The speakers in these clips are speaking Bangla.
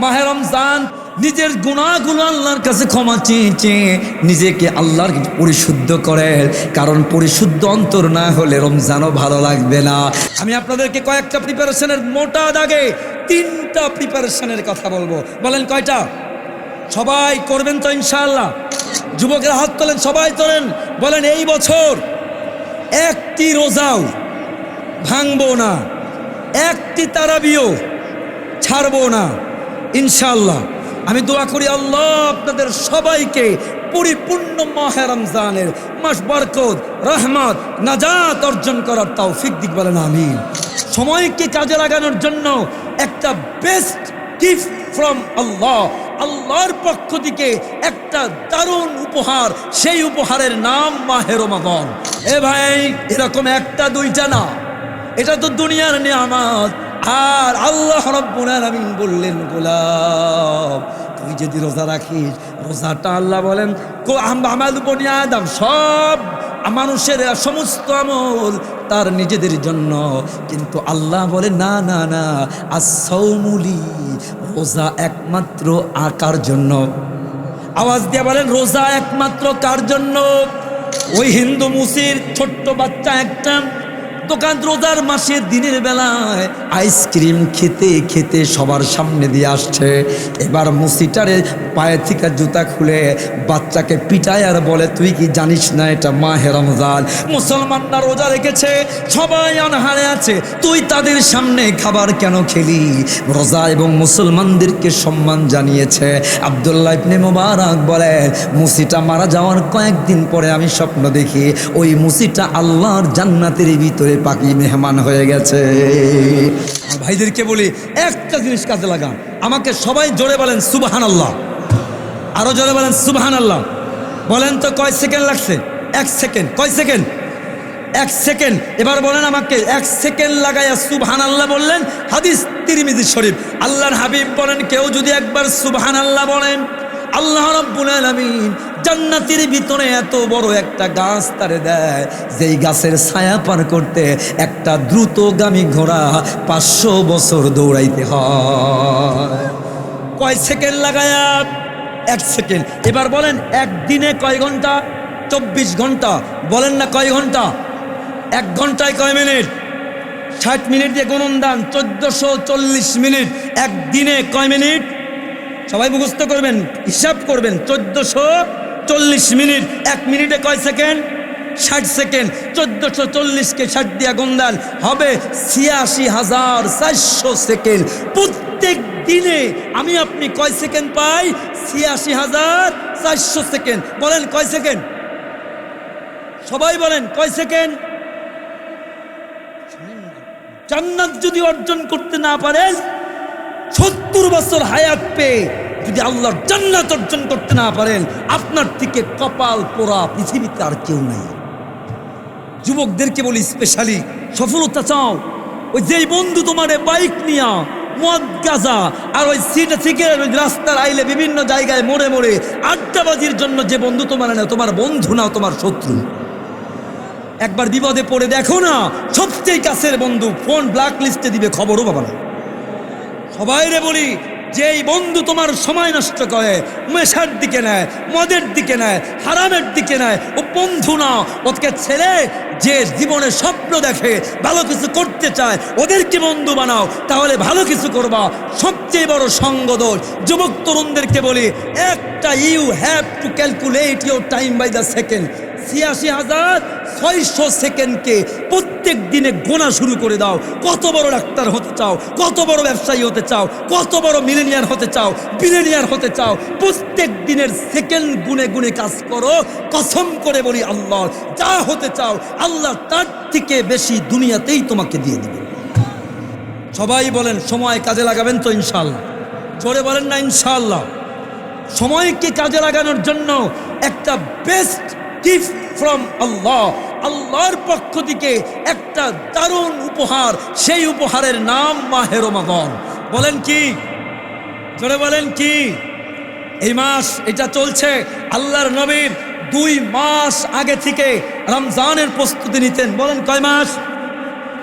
মাহে রমজান নিজের গুনাহগুলো আল্লাহর কাছে ক্ষমা চেয়ে নিজেকে আল্লাহর কাছে পরিশুদ্ধ করে, কারণ পরিশুদ্ধ অন্তর না হলে রমজানও ভালো লাগবে না। আমি আপনাদেরকে কয়েকটা প্রিপারেশনের মোটা দাগে 3টা প্রিপারেশনের কথা বলবো। বলেন কয়টা? সবাই করবেন তো ইনশাআল্লাহ? যুবকের হাত তোলেন, সবাই তোলেন। বলেন এই বছর একটি রোজাও ভাঙবো না, একটি তারাবিও ছাড়বো না ইনশাআল্লাহ। আমি দোয়া করি আল্লাহ আপনাদের সবাইকে পরিপূর্ণ মাহে রমজানের মাস বরকত, রহমত, নাজাত অর্জন করার তৌফিক দিক। বলেন আমিন। সময়কে কাজে লাগানোর জন্য একটা বেস্ট গিফট ফ্রম আল্লাহ, আল্লাহর পক্ষ থেকে একটা দারুণ উপহার, সেই উপহারের নাম মাহে রমাদান। এ ভাই, এরকম একটা দুইটা না, এটা তো দুনিয়ার নিয়ামত। আর আল্লাহ রাব্বুল আলামিন বললেন, গোলাম তুই যদি রোজা রাখিস, রোজাটা আল্লাহ বলেন আমাল বনি আদম, সব মানুষের সমস্ত আমল তার নিজেদের জন্য, কিন্তু আল্লাহ বলে না না না, as-সাওমুলি, রোজা একমাত্র কার জন্য? আওয়াজ দিয়ে বলেন, রোজা একমাত্র কার জন্য? ওই হিন্দু মুসির ছোট্ট বাচ্চা একটা দোকান রোজার মাসে দিনের বেলায় আইসক্রিম খেতে খেতে সবার সামনে দিয়ে আসছে। এবার মুসিটারে পায়ে থেকে জুতা খুলে বাচ্চাকে পিটায় আর বলে, তুই কি জানিস না এটা মাহে রমজান? মুসলমানরা রোজা রেখেছে, সবাই অনাহারে আছে, তুই তাদের সামনে খাবার কেন খেলি? রোজা এবং মুসলমানদেরকে সম্মান জানিয়েছে। আব্দুল্লাহ ইবনে মুবারক বলে, মুসিটা মারা যাওয়ার কয়েকদিন পরে আমি স্বপ্ন দেখি ওই মুসিটা আল্লাহর জান্নাতের ভিতরে পাকি মেহমান হয়ে গেছে। ভাইদেরকে বলি, একটা জিনিস কাজে লাগান। আমাকে সবাই জোরে বলেন সুবহানাল্লাহ, আরো জোরে বলেন সুবহানাল্লাহ। বলেন তো কয় সেকেন্ড লাগছে? 1 সেকেন্ড। কয় সেকেন্ড? 1 সেকেন্ড। এবার বলেন আমাকে 1 সেকেন্ড লাগাইয়া সুবহানাল্লাহ বললেন। হাদিস তিরমিজি শরীফ, আল্লাহর হাবিব বলেন, কেউ যদি একবার সুবহানাল্লাহ বলেন, আল্লাহ রাব্বুল আলামিন জান্নাতের ভিতরে এত বড় একটা গাছ তারে দেয়, যেই গাছের ছায়া পার করতে একটা দ্রুতগামী ঘোড়া 500 বছর দৌড়াইতে হয়। কয় সেকেন্ড লাগায়া? 1 সেকেন্ড। এবার বলেন একদিনে কয় ঘন্টা? 24 ঘন্টা। বলেন না কয় ঘন্টা? 1 ঘন্টায় কয় মিনিট? 60 মিনিট দিয়ে গুণন দান, 1440 মিনিট। একদিনে কয় মিনিট? সবাই মুখস্থ করবেন, হিসাব করবেন। 1440 মিনিট। 1 মিনিটে কয় সেকেন্ড? 60 সেকেন্ড। 1440কে 60 দিয়া গুণ দেন, হবে 86,400 সেকেন্ড। প্রত্যেক দিনে আমি আপনি কয় সেকেন্ড পাই? 86,400 সেকেন্ড। বলেন কয় সেকেন্ড? সবাই বলেন কয় সেকেন্ড? জান্নাত যদি অর্জন করতে না পারেন, 70 বছর হায়াত পেয়ে যদি আল্লাহর জান্নাত অর্জন করতে না পারেন, আপনার থেকে কপাল পোড়া পৃথিবীতে আর কেউ নাই। যুবকদেরকে বলি, স্পেশালি সফলতা চাও, ওই যেই বন্ধু তোমার বাইক নিয়া মদ গাঁজা আর ওই সিট থেকে রাস্তার আইলে বিভিন্ন জায়গায় মোড়ে মোড়ে আড্ডাবাজির জন্য যে বন্ধু তোমার না, তোমার বন্ধু না, তোমার শত্রু। একবার বিপদে পড়ে দেখো না, সবচেয়ে কাছের বন্ধু ফোন ব্ল্যাক লিস্টে দিবে, খবরও পাবা না। সবাইরে বলি, যেই বন্ধু তোমার সময় নষ্ট করে, নেশার দিকে নেয়, মদের দিকে নেয়, হারামের দিকে নেয়, ও বন্ধু না। ওকে ছেড়ে যে জীবনে স্বপ্ন দেখে, ভালো কিছু করতে চায়, ওদেরকে বন্ধু বানাও, তাহলে ভালো কিছু করবা। সবচেয়ে বড় সঙ্গদোষ। যুবক তরুণদেরকে বলি, একটা you have to calculate your time by the second. 86,600 সেকেন্ডকে প্রত্যেক দিনে গোনা শুরু করে দাও। কত বড় ডাক্তার হতে চাও, কত বড় ব্যবসায়ী হতে চাও, কত বড় মিলেনিয়ার হতে চাও, বিলিয়নিয়ার হতে চাও, প্রত্যেক দিনের সেকেন্ড গুনে গুনে কাজ করো। কসম করে বলি, আল্লাহ যা হতে চাও আল্লাহ তার থেকে বেশি দুনিয়াতেই তোমাকে দিয়ে দিবে। সবাই বলেন সময় কাজে লাগাবেন তো ইনশাআল্লাহ? জোরে বলেন না ইনশাআল্লাহ? সময়কে কাজে লাগানোর জন্য একটা বেস্ট গিফট ফ্রম আল্লাহ, আল্লাহর পক্ষ থেকে একটা দারুণ উপহার, সেই উপহারের নাম মাহে রমাদান। বলেন কি? জোরে বলেন কি? এই মাস এটা চলছে, আল্লাহর নবীর 2 মাস আগে থেকে রমজানের প্রস্তুতি নিতেন। বলেন কয় মাস?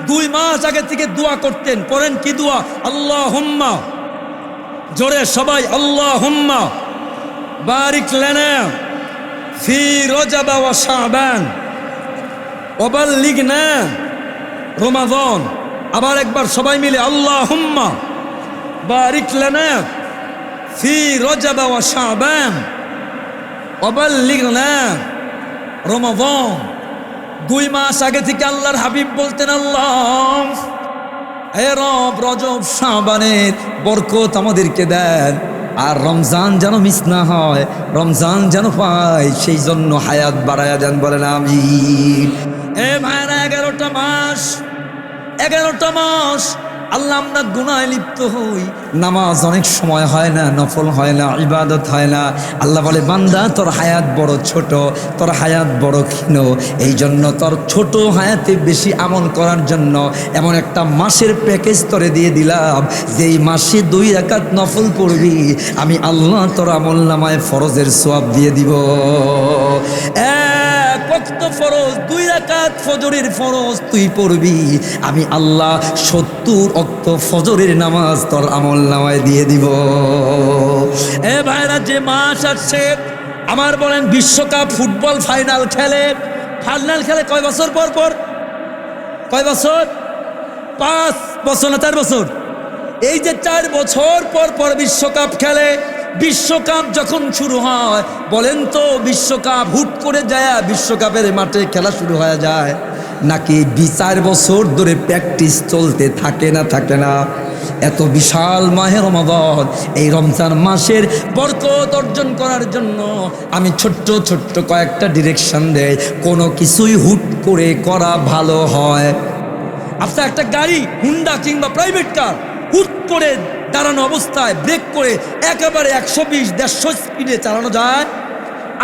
2 মাস আগে থেকে দোয়া করতেন। পড়েন কি দোয়া? আল্লাহুম্মা জোরে সবাই আল্লাহুম্মা বারিক লানা ফি রজব ওয়া শাবান ওয়া বাল্লিগনা রমাদান। আবার একবার সবাই মিলে আল্লাহুম্মা বারিক লানা ফি রজব ওয়া শাবান ওয়া বাল্লিগনা রমাদান। 2 মাস আগে থেকে আল্লাহর হাবিব বলতেন, আল্লাহ হে রব, রজব শাবানের বরকত আমাদেরকে দেন, আর রমজান যেন মিস না হয়, রমজান যেন পাই, সেই জন্য হায়াত বাড়ায়া দেন, বলেন আমিন। এ ভাইরা, 11টা মাস আল্লাহ আমরা গুনায় লিপ্ত হই, নামাজ অনেক সময় হয় না, নফল হয় না, ইবাদত হয় না। আল্লাহ বলে, বান্দা তোর হায়াত বড় ছোট, তোর হায়াত বড় ক্ষীণ, এই জন্য তোর ছোট হায়াতে বেশি আমল করার জন্য এমন একটা মাসের প্যাকেজ তোরে দিয়ে দিলাম, যেই মাসে 2 রাকাত নফল পড়বি, আমি আল্লাহ তোর আমল নামায় ফরজের সওয়াব দিয়ে দিব। ওয়াক্ত ফরজ 2 রাকাত ফজরের ফরজ তুই পড়বি, আমি আল্লাহ 70 ওয়াক্ত ফজরের নামাজ তোর আমল নামায় দিয়ে দিব। এ ভাইরা, যে মাস আসছে আমার, বলেন বিশ্বকাপ ফুটবল ফাইনাল খেলে কয় বছর পর পর? কয় বছর? 5 বছর না 4 বছর? এই যে 4 বছর পর পর বিশ্বকাপ খেলে। বিশ্বকাপ যখন শুরু হয়, বলেন তো বিশ্বকাপ হুট করে যায় বিশ্বকাপের মাঠে খেলা শুরু হয়ে যায়, নাকি 4 বছর ধরে প্র্যাকটিস চলতে থাকে না? থাকে না? এত বিশাল মাহে রমাদান, এই রমজান মাসের বরকত অর্জন করার জন্য আমি ছোট্ট ছোট্ট কয়েকটা ডিরেকশন দেই। কোনো কিছুই হুট করে করা ভালো হয়। আপনার একটা গাড়ি হুন্ডা কিংবা প্রাইভেট কার হুট করে দাঁড়ানো অবস্থায় ব্রেক করে একেবারে 120-150 স্পিডে চালানো যায়?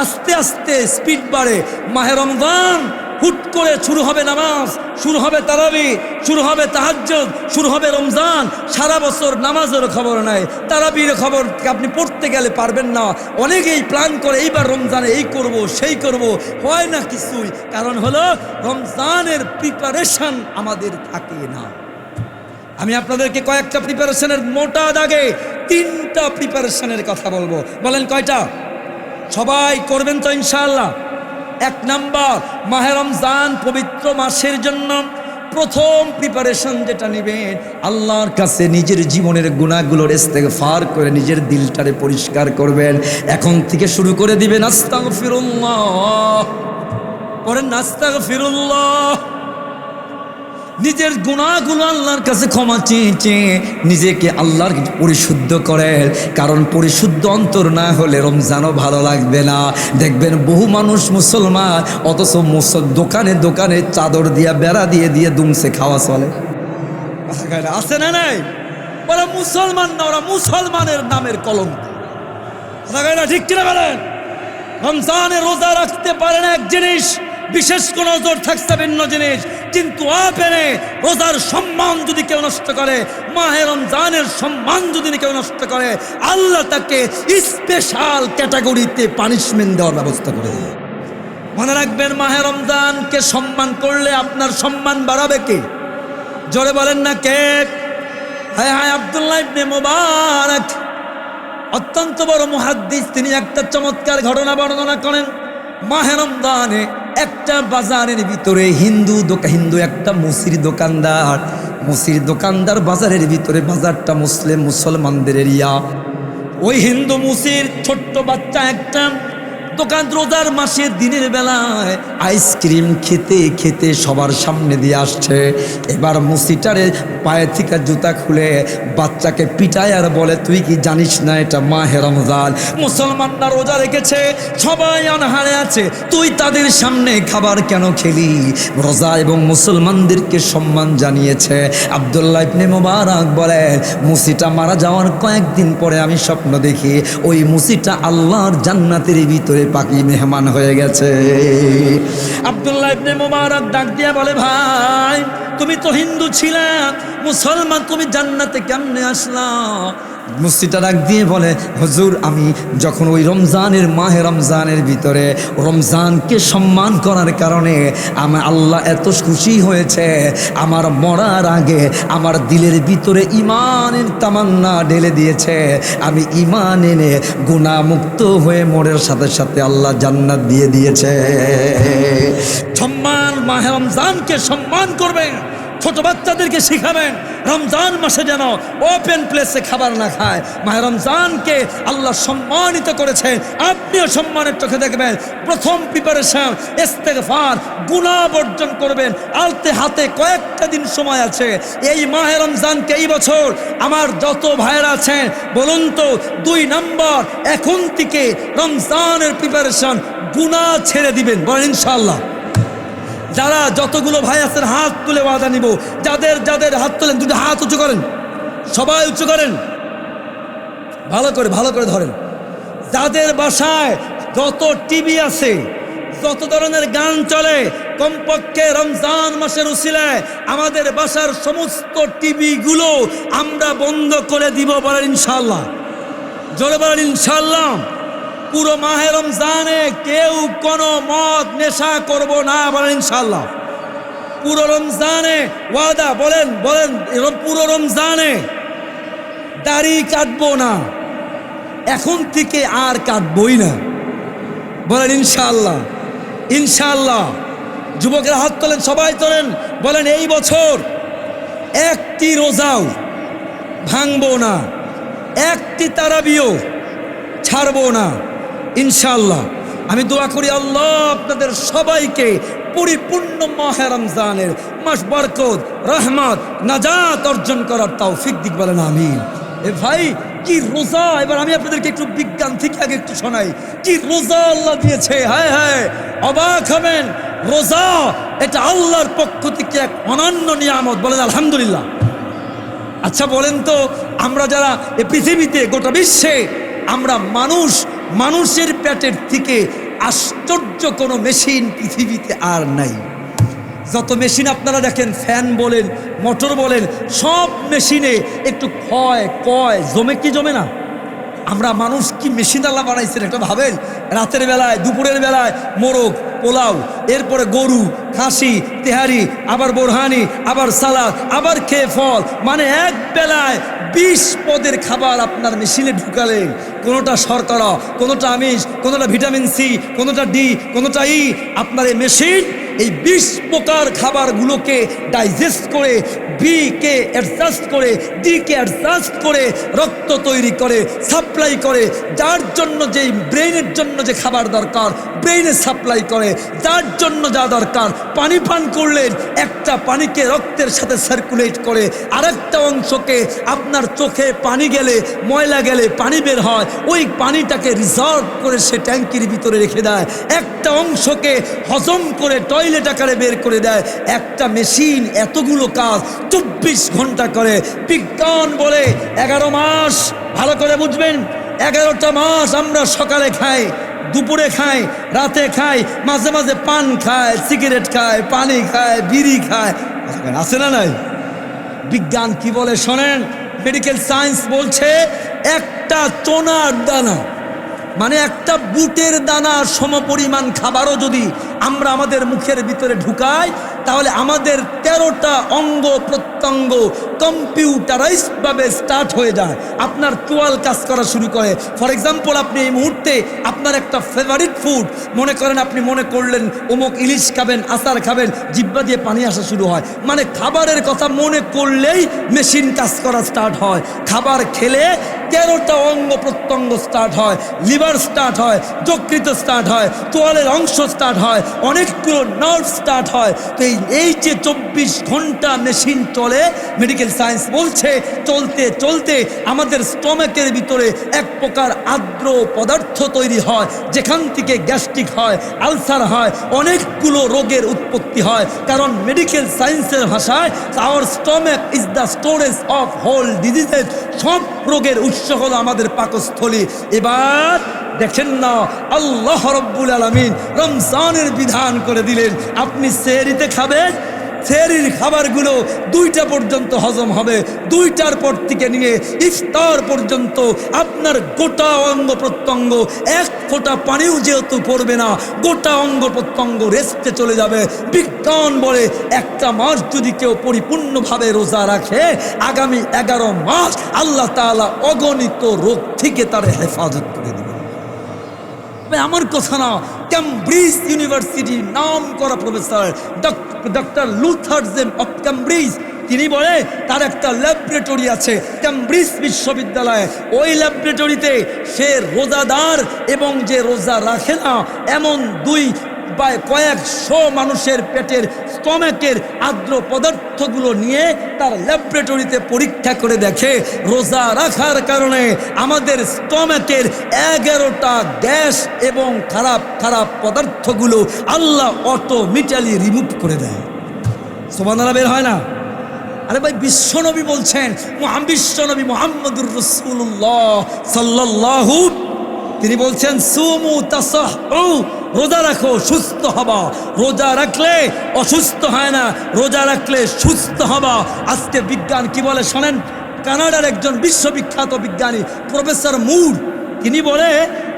আস্তে আস্তে স্পিড বাড়ে। মাহে রমজান হুট করে শুরু হবে নামাজ, শুরু হবে তারাবি, শুরু হবে তাহাজ্জুদ, শুরু হবে রমজান। সারা বছর নামাজের খবর নাই, তারাবির খবর আপনি পড়তে গেলে পারবেন না। অনেকেই প্ল্যান করে এইবার রমজানে এই করব সেই করব, হয় না কিছুই। কারণ হলো রমজানের প্রিপারেশন আমাদের থাকে না। আমি আপনাদেরকে কয়েকটা প্রিপারেশনের মোটা দাগে 3টা প্রিপারেশনের কথা বলবো। বলেন কয়টা? সবাই করবেন তো ইনশাআল্লাহ? 1 নাম্বার, মাহে রমজান পবিত্র মাসের জন্য প্রথম প্রিপারেশন যেটা নেবেন, আল্লাহর কাছে নিজের জীবনের গুনাহগুলোর ইস্তেগফার করে নিজের দিলটারে পরিষ্কার করবেন। এখন থেকে শুরু করে দিবেন আস্তাগফিরুল্লাহ, পড়েন আস্তাগফিরুল্লাহ। নিজের গুনাহগুলো আল্লাহর কাছে ক্ষমা চেয়ে নিজেকে আল্লাহর পরিশুদ্ধ করেন, কারণ পরিশুদ্ধ অন্তর না হলে রমজানও ভালো লাগবে না। দেখবেন বহু মানুষ মুসলমান, অথচ দোকানে দোকানে চাদর দিয়া বেড়া দিয়ে দিয়ে দুমসে খাওয়া চলে। আছে না নাই? ওরা মুসলমান না, ওরা মুসলমানের নামের কলঙ্ক। ঠিক কিনা বলেন? রমজানে রোজা রাখতে পারে না এক জিনিস, বিশেষ কোন নজর থাকছে ভিন্ন জিনিস, কিন্তু আপেনে রোজার সম্মান যদি কেউ নষ্ট করে, মাহে রমজানের সম্মান যদি কেউ নষ্ট করে, আল্লাহ তাকে স্পেশাল ক্যাটাগরিতে পানিশমেন্ট দেওয়ার ব্যবস্থা করে দেবে। মনে রাখবেন, মাহে রমজানকে সম্মান করলে আপনার সম্মান বাড়াবে কে? জোরে বলেন না কে? হায় হায়, আব্দুল্লাহ ইবনে মুবারক অত্যন্ত বড় মুহাদ্দিস, তিনি একটা চমৎকার ঘটনা বর্ণনা করেন। মাহে রমজানে একটা বাজারের ভিতরে হিন্দু একটা মুসির দোকানদার বাজারের ভিতরে, বাজারটা মুসলমানদের এরিয়া। ওই হিন্দু মুসির ছোট্ট বাচ্চা একটা দোকান, রোজার মাসে দিনের বেলায় আইসক্রিম খেতে খেতে সবার সামনে দিয়ে আসছে। এবার মুসিটারে পায়ে থেকে জুতা খুলে বাচ্চাকে পিটায় আর বলে, তুই কি জানিস না এটা মাহে রমজান? মুসলমানরা রোজা রেখেছে, সবাই অনাহারে আছে, তুই তাদের সামনে খাবার কেন খেলি? রোজা এবং মুসলমানদেরকে সম্মান জানিয়েছে। আব্দুল্লাহ ইবনে মুবারক বলে, মুসিটা মারা যাওয়ার কয়েকদিন পরে আমি স্বপ্ন দেখি ওই মুসিটা আল্লাহর জান্নাতের ভিতরে পাকি মেহমান হয়ে গেছে। আব্দুল্লাহ ইবনে মুবারক ডাক দিয়া বলে, ভাই তুমি তো হিন্দু ছিলা, মুসলমান, তুমি জান্নাতে কেমনে আসলা? মুফতিটা ডাক দিয়ে বলে, হুজুর আমি যখন ওই রমজানের মাহে রমজানের ভিতরে রমজানকে সম্মান করার কারণে আমার আল্লাহ এত খুশি হয়েছে, আমার মরার আগে আমার দিলের ভিতরে ইমানের তামান্না ঢেলে দিয়েছে, আমি ইমান এনে গুনাহমুক্ত হয়ে মরের সাথে সাথে আল্লাহ জান্নাত দিয়ে দিয়েছে। সম্মান, মাহে রমজানকে সম্মান করবেন, ছোট বাচ্চাদেরকে শিখাবেন রমজান মাসে যেন ওপেন প্লেসে খাবার না খায়। মাহে রমজানকে আল্লাহ সম্মানিত করেছেন, আপনিও সম্মানের চোখে দেখবেন। প্রথম প্রিপারেশন ইস্তেগফার, গুনাহ বর্জন করবেন। আলতে হাতে কয়েকটা দিন সময় আছে। এই মাহে রমজানকে এই বছর আমার যত ভাইয়েরা আছেন বলুন তো, 2 নম্বর এখন থেকে রমজানের প্রিপারেশন, গুনাহ ছেড়ে দিবেন, বলেন ইনশাআল্লাহ। যারা যতগুলো ভাই আছেন হাত তুলে ওয়াদা নিব, যাদের যাদের হাত তোলেন দুটো হাত উঁচু করেন, সবাই উঁচু করেন, ভালো করে ধরেন। যাদের বাসায় যত টিভি আছে, যত ধরনের গান চলে, কমপক্ষে রমজান মাসের উসিলায় আমাদের বাসার সমস্ত টিভিগুলো আমরা বন্ধ করে দিব, বলেন ইনশাআল্লাহ। জোরে বলেন ইনশাআল্লাহ। পুরো মাহে রমজানে কেউ কোনো মদ নেশা করব না, বলেন ইনশাআল্লাহ। পুরো রমজানে ওয়াদা, বলেন পুরো রমজানে দাড়ি কাটবো না, এখন থেকে আর কাটবই না, বলেন ইনশাআল্লাহ। ইনশাআল্লাহ। যুবকেরা হাত তোলেন, সবাই তোলেন, বলেন এই বছর একটি রোজাও ভাঙবো না, একটি তারাবিও ছাড়বো না ইনশাআল্লাহ। আমি দোয়া করি আল্লাহ আপনাদের সবাইকে পরিপূর্ণ মাহে রমজানের মাস বরকত, রহমত, নাজাত অর্জন করার তৌফিক দিক, বলেন আমিন। এ ভাই কি রোজা! এবার আমি আপনাদেরকে একটু বিজ্ঞান থেকে আগে একটু শোনাই, কি রোজা আল্লাহ দিয়েছে। হায় হায়, অবাক হবেন। রোজা এটা আল্লাহর পক্ষ থেকে এক অনন্য নিয়ামত, বলেন আলহামদুলিল্লাহ। আচ্ছা বলেন তো, আমরা যারা এই পৃথিবীতে, গোটা বিশ্বে আমরা মানুষের পেটের থেকে আশ্চর্য কোনো মেশিন পৃথিবীতে আর নাই। যত মেশিন আপনারা দেখেন, ফ্যান বলেন, মোটর বলেন, সব মেশিনে একটু কয় জমে কি জমে না? আমরা মানুষ কি মেশিন আল্লাহ বানাইছেন একটা ভাবেন। রাতের বেলায়, দুপুরের বেলায় মোরগ, পোলাও, এরপরে গরু, খাসি, তেহারি, আবার বোরহানি, আবার সালাদ, আবার খেয়ে ফল, মানে এক বেলায় 20 পদের খাবার আপনার মেশিনে ঢুকালেন। কোনোটা শর্করা, কোনোটা আমিষ, কোনোটা ভিটামিন সি, কোনোটা ডি, কোনোটা ই। আপনার এই মেশিন এই 20 প্রকার খাবারগুলোকে ডাইজেস্ট করে, বি কে অ্যাডজাস্ট করে, ডি কে অ্যাডজাস্ট করে রক্ত তৈরি করে, সাপ্লাই করে। যার জন্য যেই ব্রেইনের জন্য যে খাবার দরকার, ব্রেইনে সাপ্লাই করে। যার জন্য যা দরকার, পানি পান করলেন, একটা পানিকে রক্তের সাথে সার্কুলেট করে, আরেকটা অংশকে আপনার চোখে পানি গেলে, ময়লা গেলে পানি বের হয়, ওই পানিটাকে রিজার্ভ করে সে ট্যাঙ্কির ভিতরে রেখে দেয়। একটা অংশকে হজম করে টয়লেট আকারে বের করে দেয়। একটা মেশিন এতগুলো কাজ 24 ঘন্টা করে। বিজ্ঞান বলে 11 মাস, ভালো করে বুঝবেন, 11টা মাস আমরা সকালে খাই, দুপুরে খাই, রাতে খাই, মাঝে মাঝে পান খায়, সিগারেট খায়, পানি খায়, বিড়ি খায়, আছে না নাই? বিজ্ঞান কি বলে শোনেন। মেডিকেল সায়েন্স বলছে একটা চোনার দানা, মানে একটা বুটের দানা সমপরিমাণ খাবারও যদি আমরা আমাদের মুখের ভিতরে ঢুকাই, তাহলে আমাদের 13টা অঙ্গ প্রত্যঙ্গ কম্পিউটারাইজডভাবে স্টার্ট হয়ে যায়। আপনার চোয়াল কাজ করা শুরু করে। ফর এক্সাম্পল, আপনি এই মুহূর্তে আপনার একটা ফেভারিট ফুড মনে করেন, আপনি মনে করলেন অমুক ইলিশ খাবেন, আচার খাবেন, জিহ্বা দিয়ে পানি আসা শুরু হয়। মানে খাবারের কথা মনে করলেই মেশিন কাজ করা স্টার্ট হয়। খাবার খেলে 13টা অঙ্গ প্রত্যঙ্গ স্টার্ট হয়, লিভার স্টার্ট হয়, যকৃত স্টার্ট হয়, তোয়ালের অংশ স্টার্ট হয়, অনেকগুলো নার্ভ স্টার্ট হয়। তো এই যে 24 ঘন্টা মেশিন চলে, মেডিকেল সায়েন্স বলছে চলতে চলতে আমাদের স্টমাকের ভিতরে এক প্রকার আর্দ্র পদার্থ তৈরি হয়, যেখান থেকে গ্যাস্ট্রিক হয়, আলসার হয়, অনেকগুলো রোগের উৎপত্তি হয়। কারণ মেডিকেল সায়েন্সের ভাষায় our stomach is the storage of whole diseases. সব রোগের উৎস হলো আমাদের পাকস্থলী। এবার দেখেন না, আল্লাহ রব্বুল আলামিন রমজানের বিধান করে দিলেন। আপনি সেহরিতে খাবেন, সেহরির খাবারগুলো 2টা পর্যন্ত হজম হবে, 2টার পর থেকে নিয়ে ইফতার পর্যন্ত আপনার গোটা অঙ্গ প্রত্যঙ্গ এক ফোঁটা পানিও যেহেতু পড়বে না, গোটা অঙ্গ প্রত্যঙ্গ রেস্টে চলে যাবে। বিজ্ঞান বলে একটা মাস যদি কেউ পরিপূর্ণভাবে রোজা রাখে, আগামী 11 মাস আল্লাহ তাআলা অগণিত রোগ থেকে তার হেফাজত করে দেবে। আমার কথা না, ক্যামব্রিজ ইউনিভার্সিটি নাম করা প্রফেসর ডক্টর লুথার জেম অফ ক্যামব্রিজ, তিনি বলে তার একটা ল্যাবরেটরি আছে ক্যামব্রিজ বিশ্ববিদ্যালয়ে। ওই ল্যাবরেটরিতে সে রোজাদার এবং যে রোজা রাখে না এমন কয়েকশো মানুষের পেটের স্টমাকের আর্দ্র পদার্থগুলো নিয়ে তার ল্যাবরেটরিতে পরীক্ষা করে দেখে রোজা রাখার কারণে আমাদের স্টমাকের 11টা গ্যাস এবং খারাপ খারাপ পদার্থগুলো আল্লাহ অটোমেটিক্যালি রিমুভ করে দেয়। সুবহানাল্লাহ বের হয় না? আরে ভাই, বিশ্বনবী বলছেন, বিশ্বনবী মুহাম্মদুর রাসূলুল্লাহ সাল্লাল্লাহু, তিনি বলছেন সুমু তাসাহু, রোজা রাখো সুস্থ হবা। রোজা রাখলে অসুস্থ হয় না, রোজা রাখলে সুস্থ হবা। আজকে বিজ্ঞান কি বলে শোনেন। কানাডার একজন বিশ্ববিখ্যাত বিজ্ঞানী প্রফেসর মুর, তিনি বলে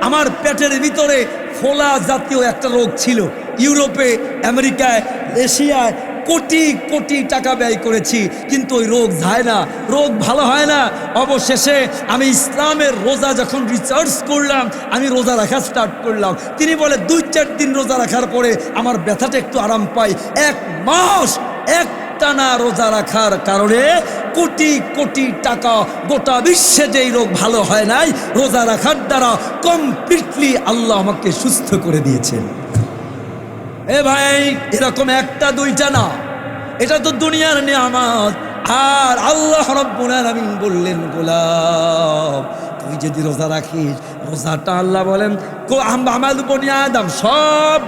আমার পেটের ভিতরে ফোলা জাতীয় একটা রোগ ছিল। ইউরোপে, আমেরিকায়, এশিয়ায় কোটি কোটি টাকা ব্যয় করেছি, কিন্তু ওই রোগ যায় না, রোগ ভালো হয় না। অবশেষে আমি ইসলামের রোজা যখন রিসার্চ করলাম, আমি রোজা রাখা স্টার্ট করলাম। তিনি বলে 2-4 দিন রোজা রাখার পরে আমার ব্যথাটা একটু আরাম পাই। 1 মাস একটানা রোজা রাখার কারণে কোটি কোটি টাকা, গোটা বিশ্বে যেই রোগ ভালো হয় নাই, রোজা রাখার দ্বারা কমপ্লিটলি আল্লাহ আমাকে সুস্থ করে দিয়েছেন। এ ভাই, এরকম 1টা 2টা না, এটা তো দুনিয়ার নিয়ামত। আর আল্লাহ রাব্বুল আলামিন বললেন, গোলাম তুই যদি রোজা রাখিস, রোজাটা আল্লাহ বলেন আমাল বনি আদম, সব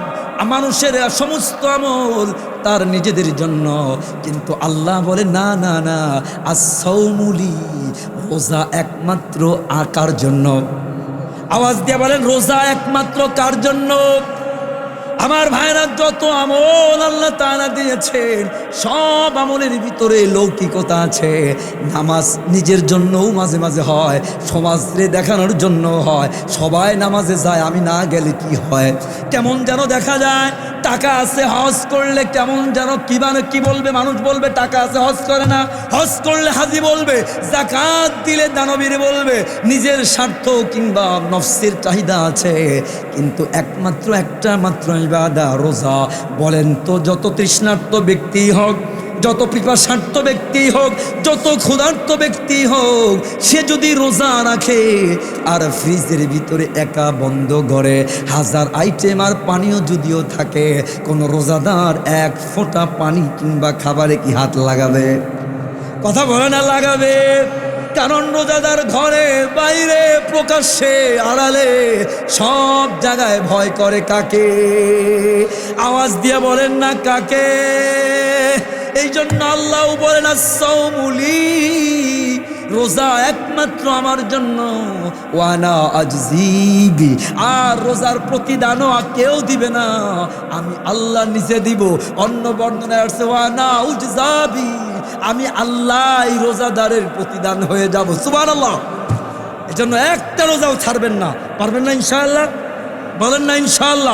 মানুষের সমস্ত আমল তার নিজেদের জন্য, কিন্তু আল্লাহ বলে না না না, as-সাওমুলি, রোজা একমাত্র কার জন্য? আওয়াজ দিয়ে বলেন, রোজা একমাত্র কার জন্য? আমার ভাইরা, যত আমল আল্লাহ তাআলা দিয়েছেন, সব আমলের ভিতরে লৌকিকতা আছে। নামাজ নিজের জন্যও মাঝে মাঝে হয়, সমাজে দেখানোর জন্য হয়। সবাই নামাজে যায়, আমি না গেলে কি হয়? কেমন যেন দেখা যায়। টাকা আছে, হজ করলে কেমন যেন কি বলবে, মানুষ বলবে টাকা আছে হজ করে না, হজ করলে হাজি বলবে, যাকাত দিলে দানবীর বলবে। নিজের স্বার্থ কিংবা নফসের চাহিদা আছে, কিন্তু একমাত্র একটা মাত্র ইবাদত রোজা। বলেন তো, যত তৃষ্ণার্ত ব্যক্তি হোক, যত পিপাসার্থ ব্যক্তি হোক, যত ক্ষুধার্ত ব্যক্তি হোক, সে যদি রোজা রাখে আর ফ্রিজের ভিতরে একা বন্ধ ঘরে 1000 আইটেম আর পানীয় যদিও থাকে, কোন রোজাদার 1 ফোঁটা পানি কিংবা খাবারে কি হাত লাগাবে? কথা বলে না, লাগাবে। কারণ রোজাদার ঘরে বাইরে প্রকাশ্যে আড়ালে সব জায়গায় ভয় করে কাকে? আওয়াজ দিয়ে বলেন না, কাকে? এই জন্য আল্লাহ বলেন, as-সাওমুলি, রোজা একমাত্র আমার জন্য, ওয়ানা আজজিবি, আর রোজার প্রতিদানও কেউ দিবে না, আমি আল্লাহ নিজে দিব। অন্য বর্ণনায় আসছে ওয়ানা উজজাবি, আমি আল্লাহ রোজাদারের প্রতিদান হয়ে যাব। সুবহানাল্লাহ। এই জন্য একটা রোজাও ছাড়বেন না, পারবেন না ইনশাআল্লাহ? বলেন না ইনশাআল্লাহ।